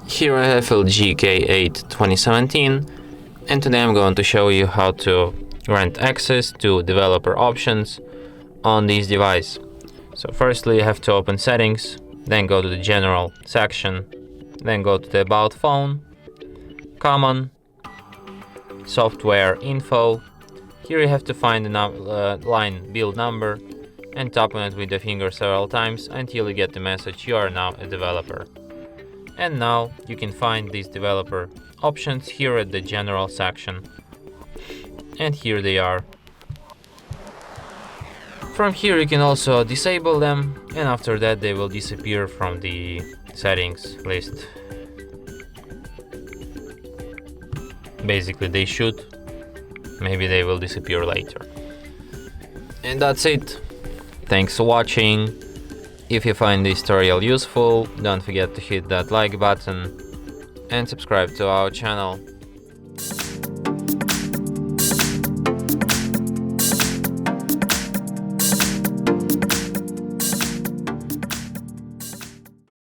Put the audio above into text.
Here I have LG K8 2017, and today I'm going to show you how to grant access to developer options on this device. So firstly, you have to open settings, then go to the general section, then go to the about phone, common, software info. Here you have to find the line build number and tap on it with the finger several times until you get the message you are now a developer. And now you can find these developer options here at the general section. And here they are. From here you can also disable them, and after that they will disappear from the settings list. Basically they should. Maybe they will disappear later. And that's it. Thanks for watching. If you find this tutorial useful, don't forget to hit that like button and subscribe to our channel.